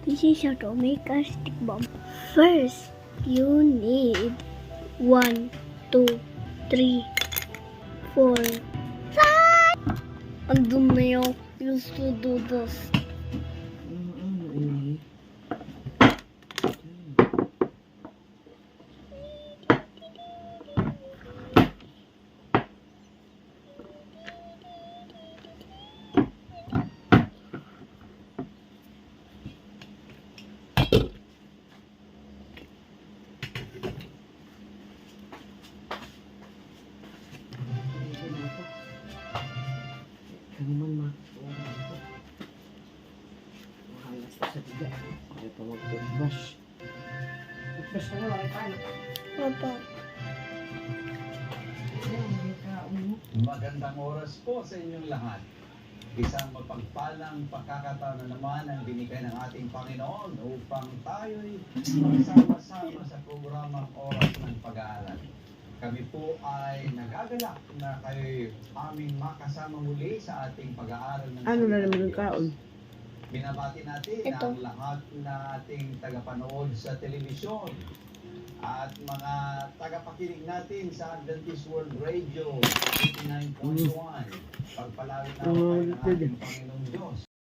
This is how to make a stick bomb. First, you need 1, 2, 3, 4, 5. Andun na yung used to do this. Naman ma. Mahalas pa sa diga. Kaya pa mag-toothbrush. Toothbrush ka na, bakit paano? Papa. Magandang oras po sa inyong lahat. Isang mapagpalang pagkakataon na naman ang binigay ng ating Panginoon upang tayo'y magsama-sama sa programang Oras ng Pag-aaral. Kami po ay nagagalak na kayo'y aming makasama muli sa ating pag-aaral ng Ano na salita ng naman ang Diyos. kaon? Binabati natin Ito. ang lahat na ating tagapanood sa telebisyon at mga tagapakinig natin sa Adventist World Radio 89.1. Pagpalain na kayo ng ating Panginoong Diyos.